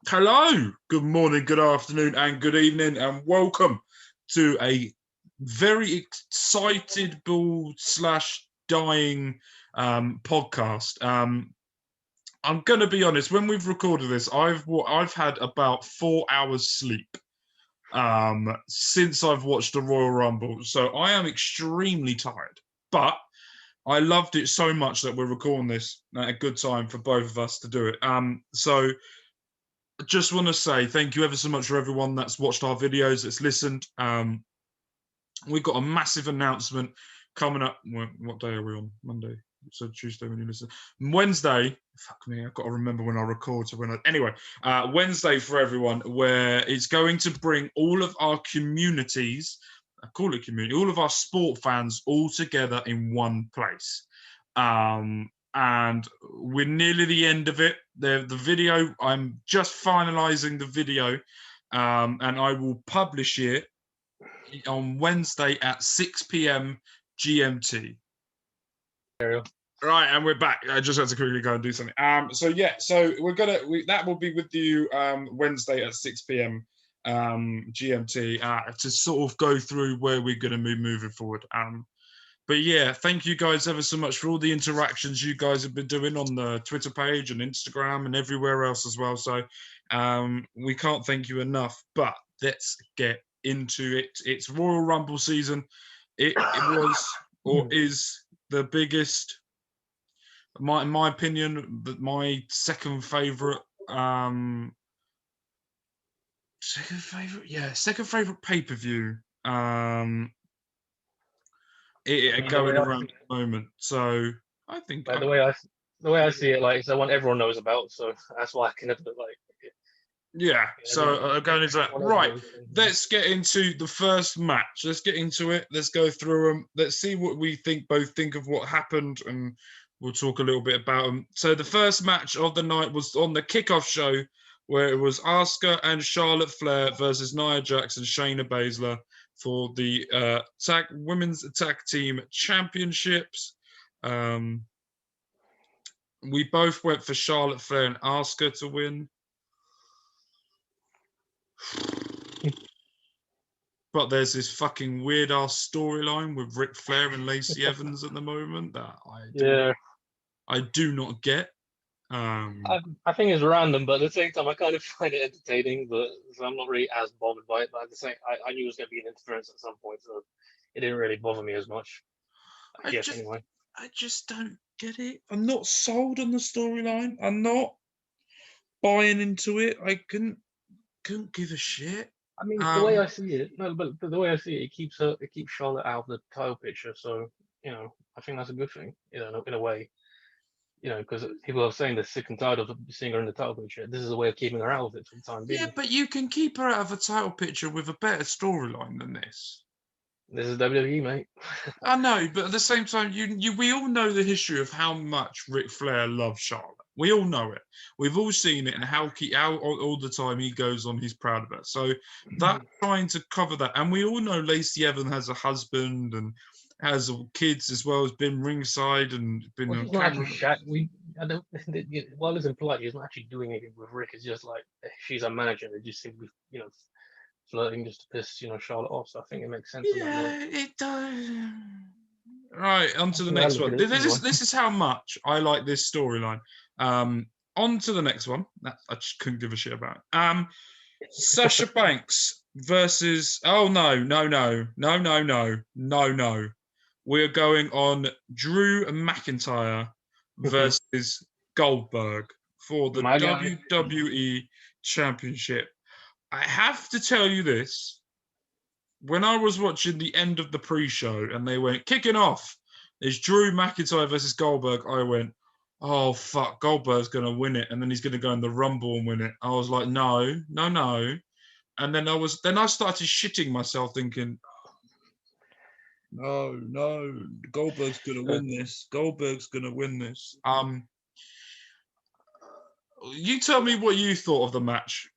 Hello, good morning, good afternoon, and good evening, and welcome to a very excitable slash dying podcast. I'm going to be honest. When we've recorded this, I've had about 4 hours sleep since I've watched the Royal Rumble, so I am extremely tired. But I loved it so much that we're recording this at a good time for both of us to do it. So I just want to say thank you ever so much for everyone that's watched our videos, that's listened. We've got a massive announcement coming up. What day are we on? Monday. So Tuesday when you listen. Wednesday. Fuck me, I've got to remember when I record. Anyway, Wednesday for everyone, where it's going to bring all of our communities. I call it community. All of our sport fans all together in one place. And we're nearly the end of it. The video, I'm just finalizing the video, and I will publish it on Wednesday at 6 p.m. GMT. Right, and we're back. I just had to quickly go and do something. So that will be with you Wednesday at 6 p.m. GMT to sort of go through where we're going to be moving forward. But yeah, thank you guys ever so much for all the interactions you guys have been doing on the Twitter page and Instagram and everywhere else as well. So we can't thank you enough. But let's get into it. It's Royal Rumble season. It was or is the biggest, in my opinion, my second favorite pay-per-view. Going around at the moment, so I think the way I see it, like, it's the one everyone knows about, so that's why I can have it, like. Yeah, so going into that, right, let's get into the first match. Let's get into it. Let's go through them. Let's see what we both think of what happened, and we'll talk a little bit about them. So the first match of the night was on the kickoff show, where it was Asuka and Charlotte Flair versus Nia Jax and Shayna Baszler for the women's tag team championships. We both went for Charlotte Flair and Asuka to win. But there's this fucking weird ass storyline with Ric Flair and Lacey Evans at the moment that I do not get. I think it's random, but at the same time, I kind of find it entertaining. But so I'm not really as bothered by it. But at the same, I knew it was going to be an interference at some point, so it didn't really bother me as much. I just don't get it. I'm not sold on the storyline. I'm not buying into it. I couldn't give a shit. I mean, the way I see it, it keeps Charlotte out of the title picture. So I think that's a good thing. In a way. Because people are saying they're sick and tired of seeing her in the title picture. This is a way of keeping her out of it for the time being. Yeah, but you can keep her out of a title picture with a better storyline than this. This is WWE, mate. I know, but at the same time, we all know the history of how much Ric Flair loves Charlotte. We all know it. We've all seen it, and how all the time he goes on, he's proud of it. So that trying to cover that, and we all know Lacey Evans has a husband and has kids as well, has been ringside and been on camera. While it's implied, he's not actually doing anything with Rick. It's just like she's a manager. They just simply, flirting just to piss, Charlotte off. So I think it makes sense. Yeah, it does. Right, on to the next one. This is how much I like this storyline. On to the next one. That I just couldn't give a shit about. Sasha Banks versus. Oh no. We're going on Drew McIntyre versus Goldberg for the WWE Championship. I have to tell you this. When I was watching the end of the pre-show and they went, kicking off, it's Drew McIntyre versus Goldberg, I went, oh, fuck, Goldberg's going to win it. And then he's going to go in the Rumble and win it. I was like, no. And then I started shitting myself thinking, no, Goldberg's going to win this. You tell me what you thought of the match.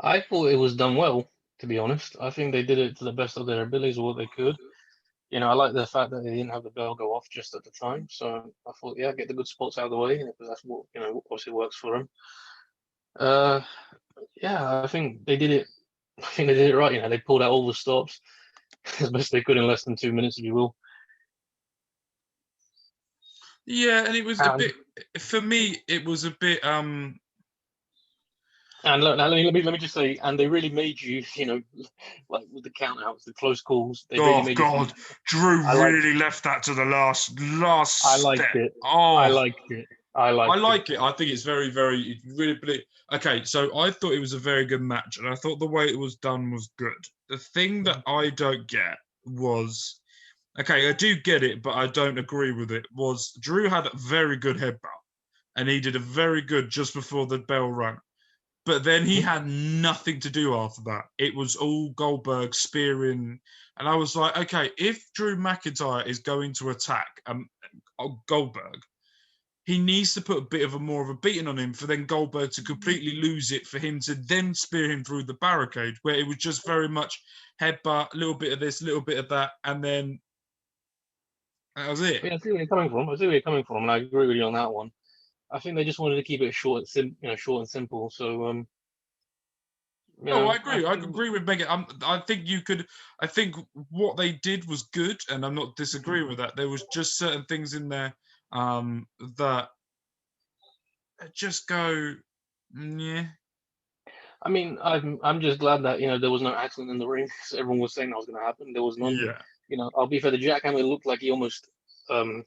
I thought it was done well, to be honest. I think they did it to the best of their abilities, what they could. I like the fact that they didn't have the bell go off just at the time. So I thought, get the good spots out of the way, because that's what, obviously works for them. Yeah, I think they did it. I think they did it right. They pulled out all the stops as best they could in less than 2 minutes, if you will. Yeah, and it was a And bit for me. It was a bit. and look, now let me just say, and they really made you, like with the countouts, the close calls, they really Oh made you think. God, Drew I liked, really left that to the last I liked step. it. I Oh, liked it. I I liked it. like it. I think it's very, very really. Okay, so I thought it was a very good match, and I thought the way it was done was good. The thing that I don't get was, okay, I do get it, but I don't agree with it. Was Drew had a very good headbutt, and he did a very good just before the bell rang. But then he Mhm. had nothing to do after that. It was all Goldberg spearing. And I was like, okay, if Drew McIntyre is going to attack Goldberg, he needs to put a bit of a more of a beating on him for then Goldberg to completely lose it, for him to then spear him through the barricade, where it was just very much headbutt, a little bit of this, a little bit of that, and then that was it. Yeah, I see where you're coming from. I see where you're coming from, and I agree with you on that one. I think they just wanted to keep it short, short and simple. So, No, I I agree. I think agree with Megan. I think you could. I think what they did was good, and I'm not disagreeing with that. There was just certain things in there that just go, yeah, I'm just glad that there was no accident in the ring. 'Cause everyone was saying that was going to happen. There was none. yeah, I'll be fair. The jackhammer looked like he almost um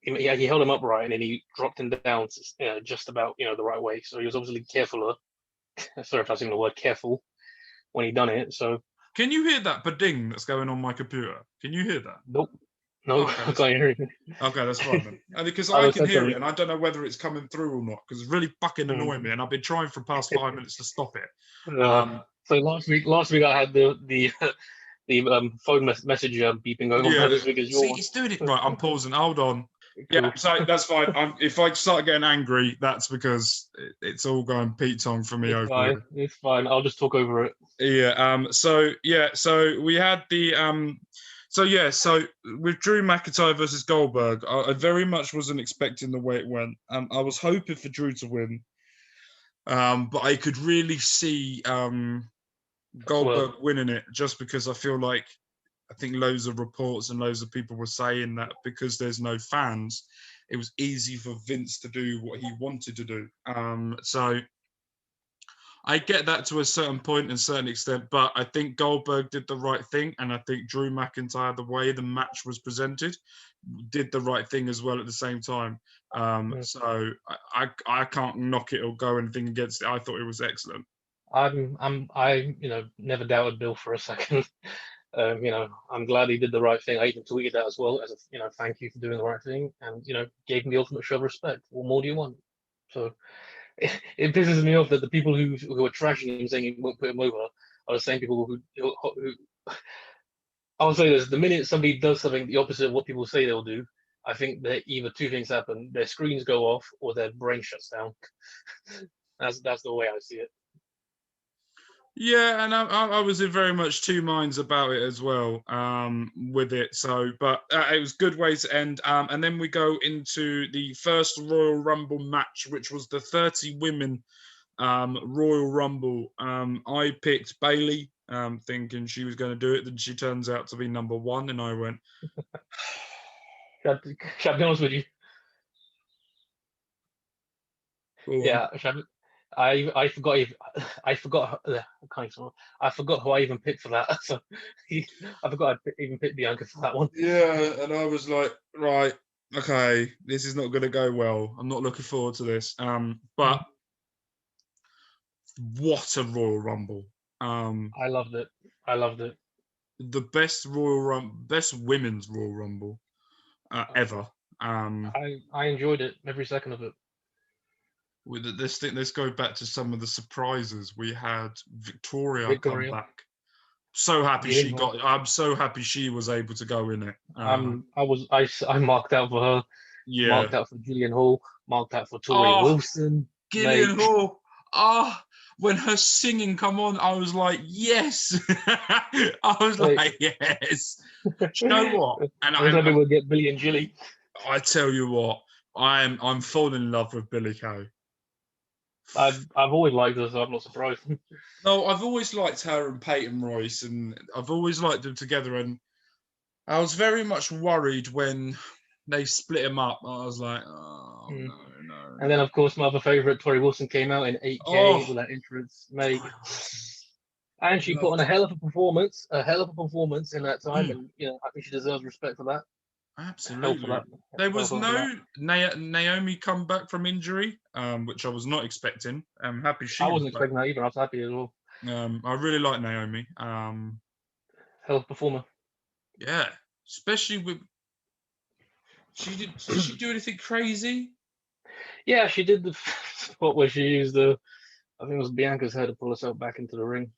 he held him upright and then he dropped him down just about the right way. So he was obviously carefuler. Sorry if I was saying the word careful when he done it. So Can you hear that bading that's going on my computer? Can you hear that? nope, no, Okay, I can't hear anything. okay, that's fine then. And because I I was can said hear it, something. and I don't know whether it's coming through or not, because it's really fucking annoying me, Mm. and I've been trying for the past 5 minutes to stop it. Uh, so last week I had the the phone message beeping going on. Yeah, This week is your see, one. it's doing it right. I'm pausing. Hold on. Yeah, Cool. so that's fine. If I start getting angry, that's because it's all going Pete Tong for me It's over fine. It's fine. I'll just talk over it. here. Yeah. So we had the So yeah. So with Drew McIntyre versus Goldberg, I very much wasn't expecting the way it went. I was hoping for Drew to win. But I could really see Swerve. Goldberg winning it just because I think loads of reports and loads of people were saying that because there's no fans, it was easy for Vince to do what he wanted to do. So I get that to a certain point and a certain extent, but I think Goldberg did the right thing, and I think Drew McIntyre, the way the match was presented, did the right thing as well at the same time. Mm. So I can't knock it or go anything against it. I thought it was excellent. I never doubted Bill for a second. I'm glad he did the right thing. I even tweeted that as well as a thank you for doing the right thing, and gave him the ultimate show of respect. What more do you want? So it pisses me off that the people who are trashing him, saying he won't put him over, are the same people who I'll say this: the minute somebody does something the opposite of what people say they'll do, I think that either two things happen: their screens go off or their brain shuts down. That's the way I see it. Yeah, and I was in very much two minds about it as well with it. So, but it was good way to end. And then we go into the first Royal Rumble match, which was the 30 women Royal Rumble. I picked Bailey, thinking she was going to do it. Then she turns out to be number one, and I went, Shall I be honest with you? go on. Yeah, I forgot. I forgot. I forgot who I even picked for that. So I forgot I even picked Bianca for that one. Yeah, and I was like, right, okay, this is not going to go well. I'm not looking forward to this. But what a Royal Rumble. I loved it. I loved it. The best women's Royal Rumble ever. I enjoyed it every second of it. With this thing, let's go back to some of the surprises. We had Victoria come Victoria, back. So happy Gillian she Hall. got. I'm so happy she was able to go in it. I marked out for her. Yeah. Marked out for Gillian Hall. Marked out for Tori Oh, Wilson. Gillian Mate, Hall. Ah, when her singing come on, I was like, yes. I was mate. like, yes. Do you know what? And I was hoping we'd get Billy and Gilly. I tell you what, I'm falling in love with Billy Kay. I've always liked her, so I'm not surprised. No, I've always liked her and Peyton Royce, and I've always liked them together. And I was very much worried when they split him up. I was like, oh Mm. no, no, And then, no. of course, my other favorite, Tori Wilson, came out in 8K Oh, with that entrance, mate. Tori Wilson. And I she put on loved her. a hell of a performance in that time. Mm, And, I think she deserves respect for that. Hell for absolutely. that. There Hell was for that. no Naomi come back from injury, which I was not expecting. I'm happy I she was wasn't back. expecting that either. I was happy as well. I really like Naomi. Hell of a performer. Yeah, especially with did she do anything crazy? Yeah, she did the spot where she used I think it was Bianca's head to pull herself back into the ring.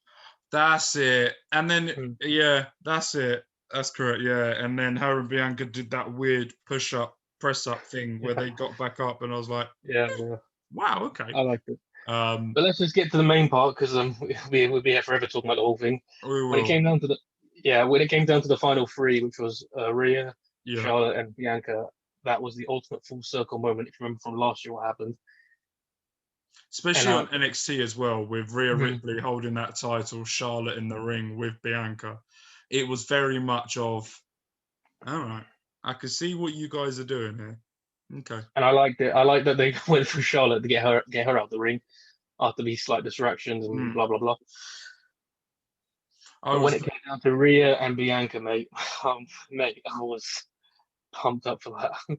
That's it. And then Mm. yeah, that's it. That's correct. Yeah, and then her and Bianca did that weird press up thing where Yeah, they got back up, and I was like, yeah, wow, okay. I liked it. Um, But let's just get to the main part because we'll be here forever talking about the whole thing. we When it will. came down to when it came down to the final three, which was Rhea, Yeah. Charlotte, and Bianca, that was the ultimate full circle moment. If you remember from last year, what happened? And Especially on NXT as well, with Rhea mhm. Ripley holding that title, Charlotte in the ring with Bianca. It was very much of, all right, I can see what you guys are doing here. Okay. And I liked it. I liked that they went through Charlotte to get her out the ring after these slight distractions and Mm. blah blah blah. I But when was, it came down to Rhea and Bianca, mate, I was pumped up for that.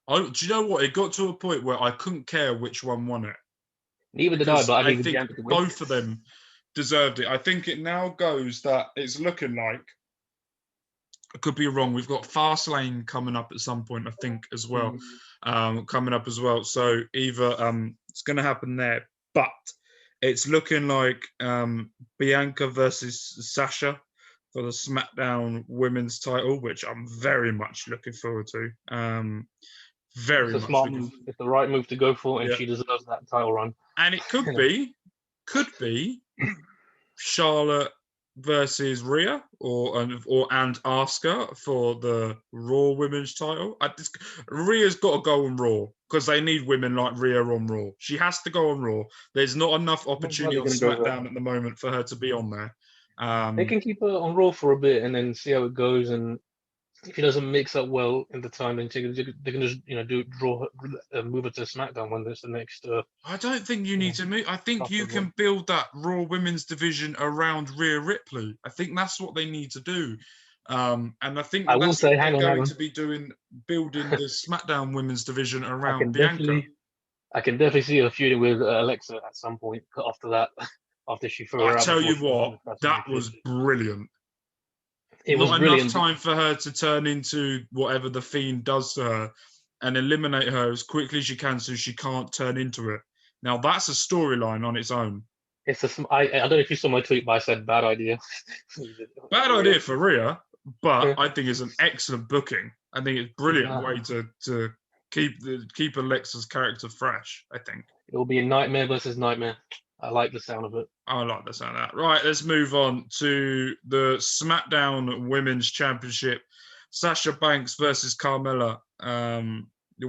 do you know what? It got to a point where I couldn't care which one won it, Neither did I, because but I I needed think Bianca to win. both of them deserved it. I think it now goes that it's looking like, I could be wrong, we've got Fastlane coming up at some point, I think, as well. Coming up as well. So either it's going to happen there, but it's looking like Bianca versus Sasha for the SmackDown Women's title, which I'm very much looking forward to. It's Very a much smart looking. move. It's the right move to go for, and Yeah, she deserves that title run. and it could be Charlotte versus Rhea, or and Asuka for the Raw Women's title. Rhea's got to go on Raw because they need women like Rhea on Raw. She has to go on Raw. There's not enough Most opportunity likely on going to go there. SmackDown at the moment for her to be on there. They can keep her on Raw for a bit and then see how it goes. And if she doesn't mix up well in the time, then they can just move her to SmackDown when there's the next. I don't think you need to move. I think Couple you of can build that Raw Women's division around Rhea Ripley. I think that's what they need to do. And I think I will that's what say, they're hang going on. to be doing, building the SmackDown Women's division I around can Bianca. definitely see her feuding with Alexa at some point after that. After she threw I her out tell before you she was what, finished that that championship. was brilliant. It was Not enough brilliant. time for her to turn into whatever the Fiend does to her and eliminate her as quickly as she can so she can't turn into it. Now, that's a storyline on its own. I don't know if you saw my tweet, but I said bad idea. Bad Real. idea for Rhea, but Yeah. I think it's an excellent booking. I think it's a brilliant way to keep Alexa's character fresh, I think. It will be a nightmare versus nightmare. I like the sound of it. I like the sound of that. Right, let's move on to the SmackDown Women's Championship. Sasha Banks versus Carmella.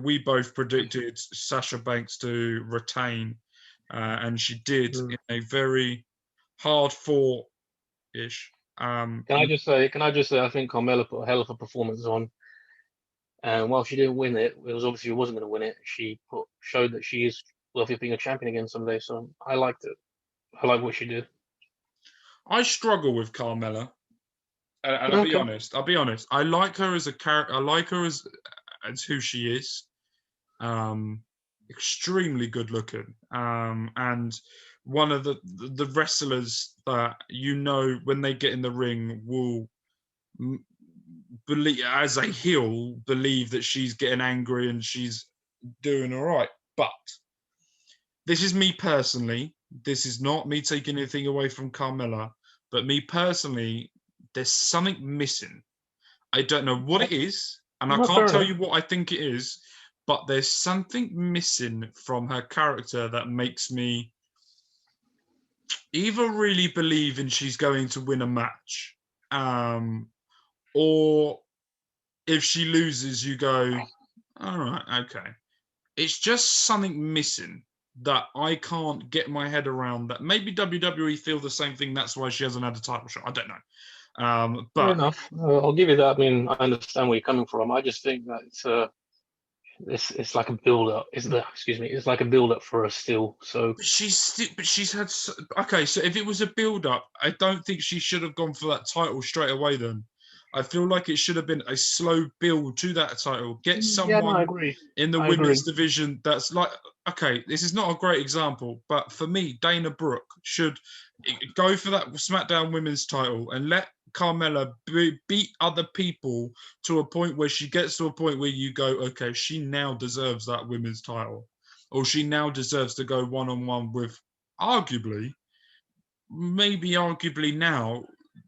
We both predicted Sasha Banks to retain, and she did Mm. in a very hard fought ish. Can I just say, I think Carmella put a hell of a performance on. And while she didn't win it, it was obviously she wasn't going to win it. She showed that she is worthy of being a champion again someday. So I liked it. I like what she did. I struggle with Carmella, and I'll be Okay. honest. I'll be honest. I like her as a character. I like her as who she is. Extremely good looking, and one of the wrestlers that when they get in the ring will believe, as a heel, believe that she's getting angry and she's doing all right. But this is me personally. This is not me taking anything away from Carmella, but me personally, there's something missing. I don't know what it is, and I Well, can't fair tell enough. you what I think it is, but there's something missing from her character that makes me either really believe in she's going to win a match, or if she loses, you go, all right, okay. It's just something missing. that I can't get my head around. That maybe WWE feel the same thing. That's why she hasn't had a title shot. I don't know. Fair But enough. I'll give you that. I mean, I understand where you're coming from. I just think that it's like a build up. Excuse me, it's like a build up for us still. So she's had okay. So if it was a build up, I don't think she should have gone for that title straight away. Then I feel like it should have been a slow build to that title. Get yeah, no, I someone agree. in the I agree. women's division that's like, okay, this is not a great example, but for me, Dana Brooke should go for that SmackDown women's title and let Carmella beat other people to a point where she gets to a point where you go, okay, she now deserves that women's title, or she now deserves to go one-on-one with arguably now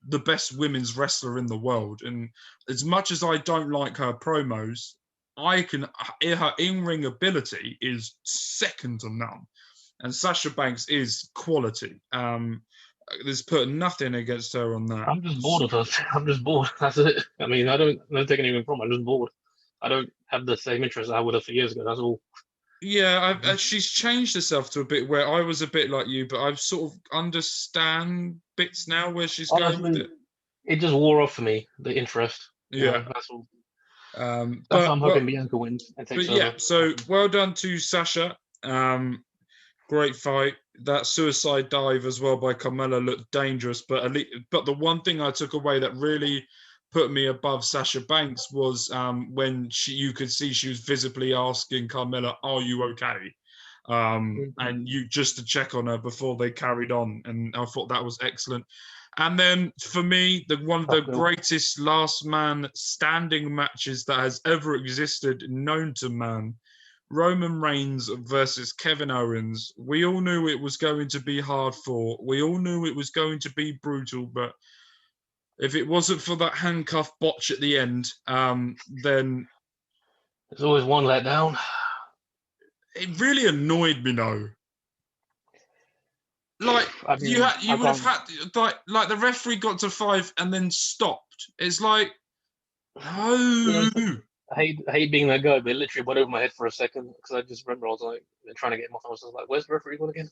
the best women's wrestler in the world. And as much as I don't like her promos, her in-ring ability is second to none. And Sasha Banks is quality. There's put nothing against her on that. I'm just bored of her. I'm just bored. That's it. I mean, I don't take anything from her. I'm just bored. I don't have the same interest I would have years ago. That's all. Yeah, she's changed herself to a bit where I was a bit like you, but I sort of understand bits now where she's going with Honestly, it. it just wore off for me, the interest. Yeah. That's all. That's why But I'm hoping Bianca wins and takes yeah, over. so well done to Sasha. Great fight. That suicide dive as well by Carmella looked dangerous, but the one thing I took away that really put me above Sasha Banks was when you could see she was visibly asking Carmella, "Are you okay?" And you just to check on her before they carried on, and I thought that was excellent. And then for me, one of the greatest last man standing matches that has ever existed, known to man. Roman Reigns versus Kevin Owens. We all knew it was going to be hard fought. We all knew it was going to be brutal, but if it wasn't for that handcuff botch at the end, then there's always one let down. It really annoyed me, though. Like I mean, you would have had like the referee got to 5 and then stopped. It's like, no. I hate being that guy, but it literally went over my head for a second because I just remember I was like trying to get him off. I was like, "Where's the referee going again?"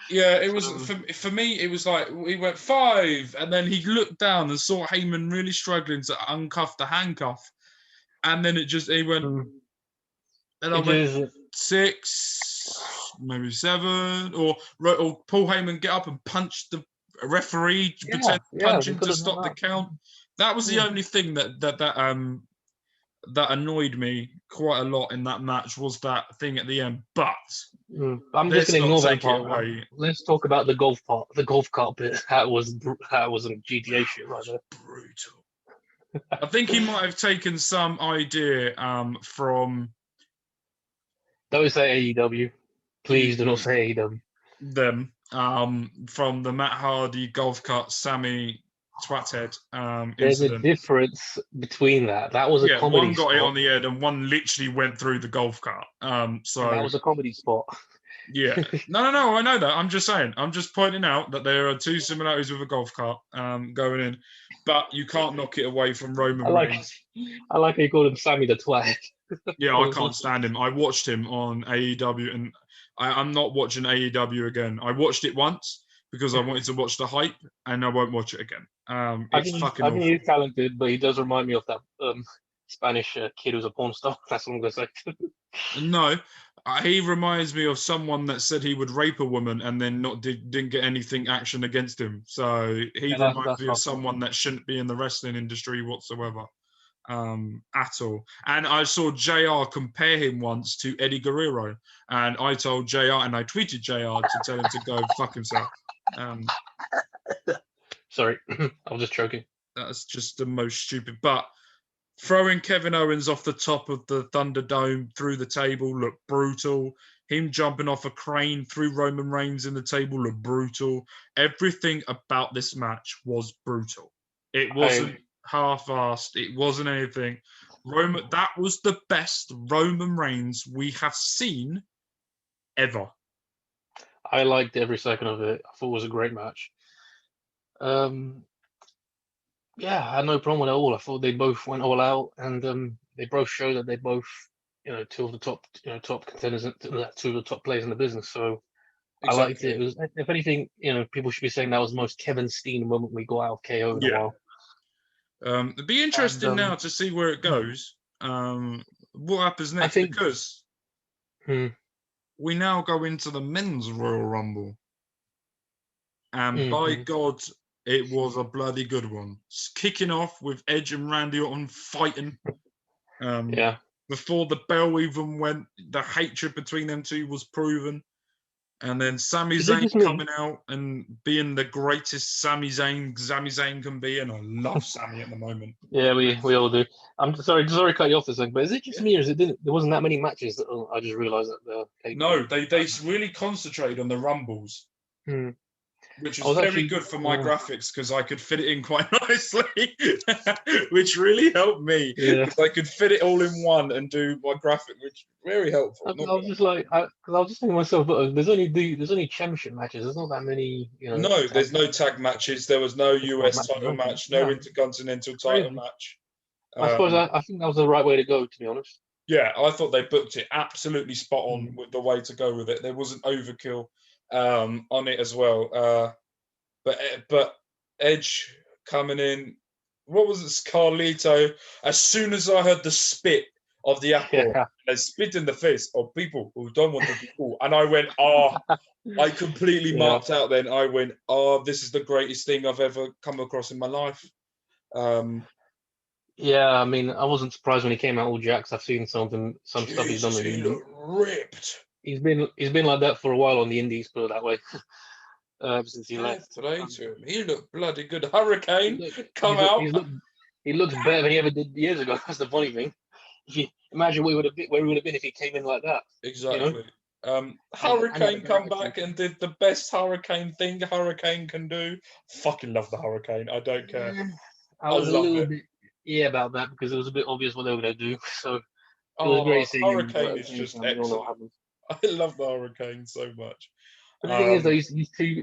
Yeah, it was for me. It was like he went 5, and then he looked down and saw Heyman really struggling to uncuff the handcuff, and then he went, and I went 6, maybe 7, or Paul Heyman get up and punch the referee, pretend punching to stop the count. That was the only thing that annoyed me quite a lot in that match, was that thing at the end. But I'm just going to ignore that part. Away. Let's talk about the golf part, the golf cart bit. That was some GTA shit right there. Brutal. I think he might have taken some idea from. Don't say AEW. Please do not say AEW. Them from the Matt Hardy golf cart Sammy Twathead There's incident. a difference between that. That was a comedy one got spot. It on the head and one literally went through the golf cart. So and that was a comedy spot. Yeah. No, I know that. I'm just saying. I'm just pointing out that there are 2 similarities with a golf cart going in, but you can't knock it away from Roman Reigns. I like how you called him Sammy the Twat. Yeah, I can't stand him. I watched him on AEW, and I'm not watching AEW again. I watched it once because I wanted to watch the hype, and I won't watch it again. It's fucking awful. I think he's talented, but he does remind me of that Spanish kid who's a porn star. That's what I'm going to say. No, he reminds me of someone that said he would rape a woman and then didn't get anything action against him. So he reminds me of someone that shouldn't be in the wrestling industry whatsoever. At all. And I saw JR compare him once to Eddie Guerrero, and I told JR, and I tweeted JR to tell him to go fuck himself. Sorry, I was just joking. That's just the most stupid. But throwing Kevin Owens off the top of the Thunderdome through the table looked brutal. Him jumping off a crane through Roman Reigns in the table looked brutal. Everything about this match was brutal. It wasn't half-assed. It wasn't anything. That was the best Roman Reigns we have seen ever. I liked every second of it. I thought it was a great match. Yeah, I had no problem with it at all. I thought they both went all out, and they both showed that they both two of the top contenders, two of the top players in the business. So I liked Exactly. it. It was, if anything, people should be saying that was the most Kevin Steen moment we got out of KO in a Yeah. while. It'd be interesting now to see where it goes. What happens next? think- Because we now go into the men's Royal Rumble. And by God, it was a bloody good one. Kicking off with Edge and Randy Orton fighting. Yeah. Before the bell even went, the hatred between them two was proven. And then Sami Is it Zayn just me? coming out and being the greatest Sami Zayn can be, and I love Sami at the moment. Yeah, we all do. I'm sorry to cut you off this thing, but is it just me, or is it there wasn't that many matches that I just realised that the No, they really concentrated on the Rumbles, which I was was very actually good for my graphics because I could fit it in quite nicely, which really helped me because I could fit it all in one and do my graphic, which very helpful. I was just like, because I was just thinking to myself, there's only championship matches. There's not that many, No, there's no tag matches. There was no US title match, no intercontinental title match. I suppose I think that was the right way to go, to be honest. Yeah, I thought they booked it absolutely spot on with the way to go with it. There wasn't overkill on it as well. But Edge coming in, what was it, Carlito? As soon as I heard the spit of the apple, and spit in the face of people who don't want to be cool, and I went, I completely marked out then. I went, this is the greatest thing I've ever come across in my life. Yeah, I mean, I wasn't surprised when he came out all jacked. I've seen some stuff he's done with he looked ripped. He's been like that for a while on the indies, put it that way. Since he left. Play to him. He looked bloody good. Hurricane, come out. He looks better than he ever did years ago. That's the funny thing. If you imagine where we would have been if he came in like that. Exactly. Hurricane come back and did the best Hurricane thing Hurricane can do. Fucking love the Hurricane. I don't care. I was a little bit about that because it was a bit obvious what they were going to do. So it was great seeing Hurricane is just excellent. I love the Hurricane so much. But the thing is,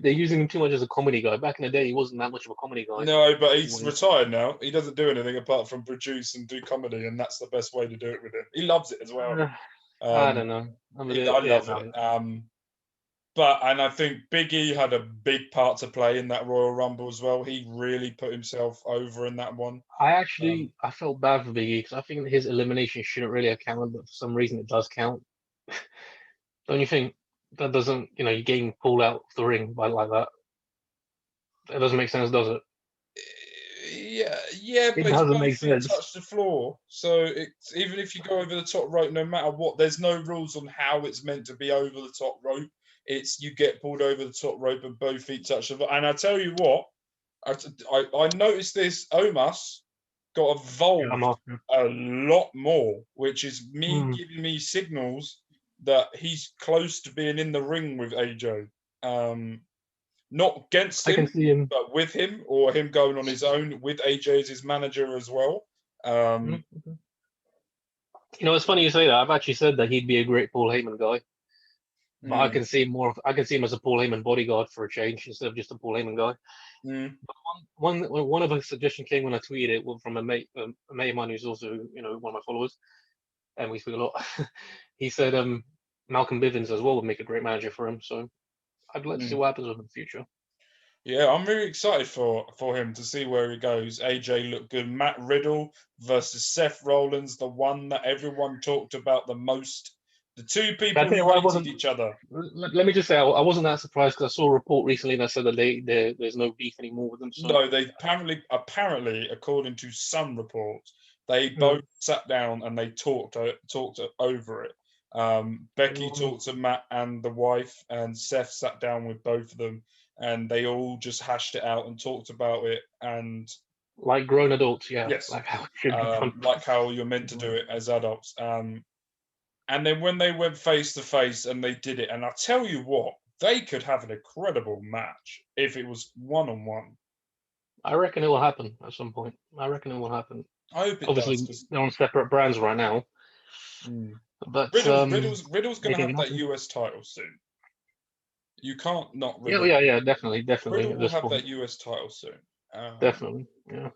they're using him too much as a comedy guy. Back in the day, he wasn't that much of a comedy guy. No, but he's retired now. He doesn't do anything apart from produce and do comedy, and that's the best way to do it with him. He loves it as well. I don't know. I love it. And I think Big E had a big part to play in that Royal Rumble as well. He really put himself over in that one. I felt bad for Big E because I think his elimination shouldn't really have counted, but for some reason it does count. Don't you think? That doesn't, you getting pulled out of the ring by like that. That doesn't make sense, does it? Yeah, but it doesn't make sense. Touch the floor, so it's even if you go over the top rope, no matter what, there's no rules on how it's meant to be over the top rope. It's you get pulled over the top rope and both feet touch the floor. And I tell you what, I noticed this. Omos got involved a lot more, which is me giving me signals that he's close to being in the ring with AJ. Not against him, but with him, or him going on his own with AJ as his manager as well. It's funny you say that. I've actually said that he'd be a great Paul Heyman guy. But I can see him as a Paul Heyman bodyguard for a change instead of just a Paul Heyman guy. But one of the suggestions came when I tweeted it from a mate of mine who's also one of my followers, and we speak a lot. He said Malcolm Bivens as well would make a great manager for him. So I'd like to see what happens with him in the future. Yeah, I'm really excited for him to see where he goes. AJ looked good. Matt Riddle versus Seth Rollins, the one that everyone talked about the most. The two people who hated each other. Let me just say, I wasn't that surprised because I saw a report recently that said that there's no beef anymore with them. So. No, they apparently, according to some reports, they both sat down and they talked over it. Becky talked to Matt and the wife, and Seth sat down with both of them, and they all just hashed it out and talked about it. And like grown adults, yeah. Yes. Like how it should be done. Like how you're meant to do it as adults. And then when they went face to face and they did it, and I tell you what, they could have an incredible match if it was 1-on-1. I reckon it will happen at some point. I reckon it will happen. I hope it Obviously, does. They're on separate brands right now. But Riddle's going to have that US title soon. You can't not Riddle. Yeah, definitely. Riddle will have that US title soon. Definitely, yeah.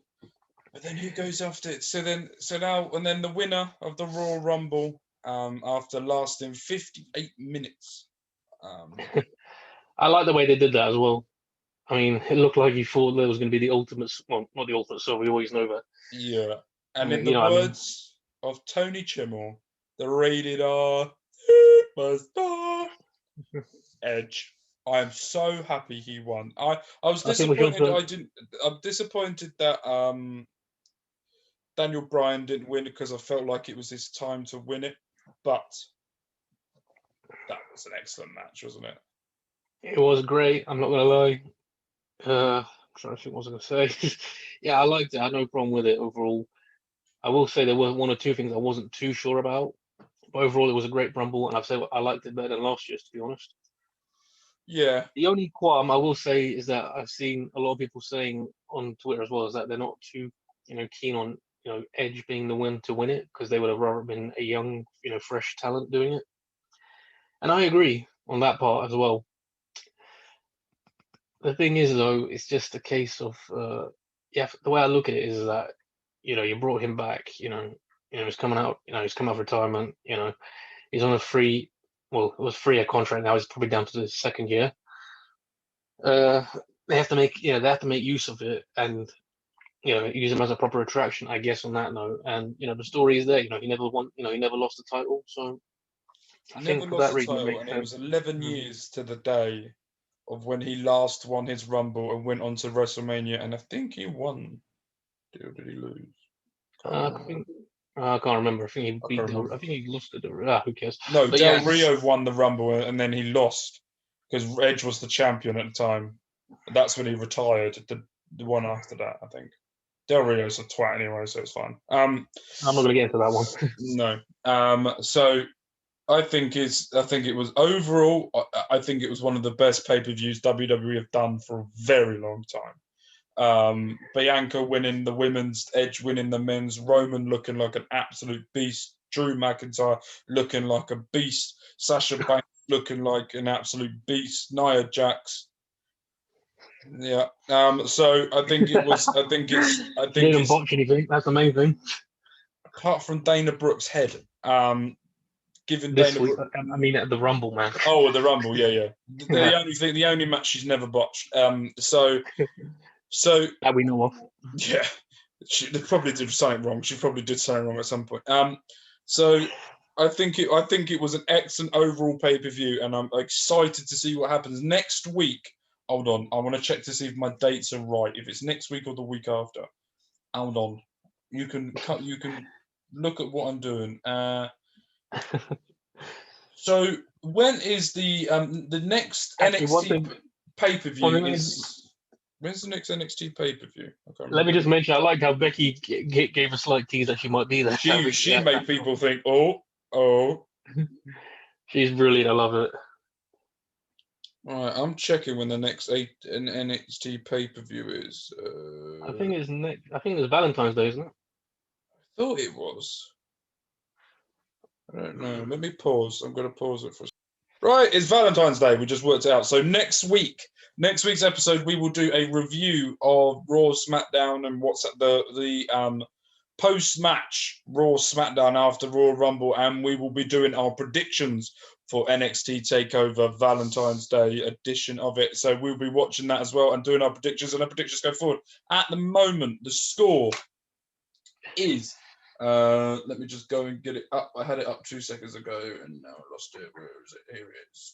But then who goes after it? So now, and then the winner of the Royal Rumble after lasting 58 minutes. I like the way they did that as well. I mean, it looked like he thought there was going to be the ultimate, well, not the ultimate, so we always know that. Yeah. And in You the know, words of Tony Chimmel, the rated R superstar, Edge. I am so happy he won. I was I think we should disappointed. also, I'm disappointed that Daniel Bryan didn't win because I felt like it was his time to win it. But that was an excellent match, wasn't it? it was great. I'm not going to lie. I'm trying to think what I was going to say. Yeah, I liked it. I had no problem with it overall. I will say there were one or two things I wasn't too sure about. But overall, it was a great Rumble, and I've said I liked it better than last year's, to be honest. Yeah. The only qualm I will say is that I've seen a lot of people saying on Twitter as well is that they're not too, keen on, Edge being the one to win it because they would have rather been a young, fresh talent doing it. And I agree on that part as well. The thing is, though, it's just a case of, the way I look at it is that, you brought him back, he's coming out, he's coming out of retirement, he's on a free, well, it was free contract now. He's probably down to the second year. They have to make use of it and use him as a proper attraction, I guess, on that note. And the story is there. He never won. He never lost the title. So I think for Lost that the reason, it title, makes and it was sense. 11 years to the day of when he last won his Rumble and went on to WrestleMania, and I think he won. Or did he lose? I can't remember. I think he beat. I think he lost it. Who cares? No, But Del Rio won the Rumble, and then he lost because Edge was the champion at the time. That's when he retired. The one after that, I think. Del Rio's a twat anyway, so it's fine. I'm not going to get into that one. No. So I think it was overall. I think it was one of the best pay-per-views WWE have done for a very long time. Bianca winning the women's, Edge winning the men's, Roman looking like an absolute beast, Drew McIntyre looking like a beast, Sasha Banks looking like an absolute beast, Nia Jax. Yeah. So I think it was. I think it's. Didn't botch anything. That's the main thing. Apart from Dana Brooke's head. Given this Dana week, I mean, at the Rumble, man. Oh, the Rumble, yeah. The only match she's never botched. So that we know of. Yeah, she probably did something wrong. She probably did something wrong at some point. So I think it was an excellent overall pay-per-view, and I'm excited to see what happens next week. Hold on, I want to check to see if my dates are right. If it's next week or the week after. Hold on, you can look at what I'm doing. So when is the next NXT pay-per-view is? When's the next NXT pay-per-view? Let me just mention, I like how Becky gave a slight tease that she might be there. She made people think, oh. She's brilliant. I love it. All right, I'm checking when the next NXT pay-per-view is. I think it's next. I think it's Valentine's Day, isn't it? I thought it was. I don't know. Let me pause. I'm going to pause it for a second. Right, it's Valentine's Day. We just worked it out. So next week's episode, we will do a review of Raw, SmackDown, and what's at the post-match Raw, SmackDown after Raw Rumble, and we will be doing our predictions for NXT Takeover Valentine's Day edition of it. So we'll be watching that as well and doing our predictions, and our predictions go forward. At the moment, the score is. Let me just go and get it up. I had it up 2 seconds ago and now I lost it. Where is it? Here it is.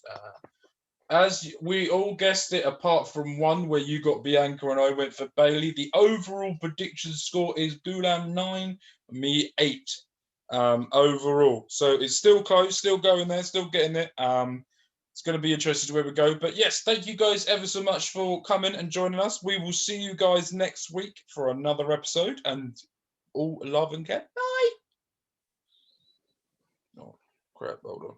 As we all guessed it, apart from one where you got Bianca and I went for Bailey, the overall prediction score is Gulam 9, me 8 overall. So it's still close, still going there, still getting it. It's going to be interesting where we go. But yes, thank you guys ever so much for coming and joining us. We will see you guys next week for another episode, and all love and care. Bye. Oh, crap. Hold on.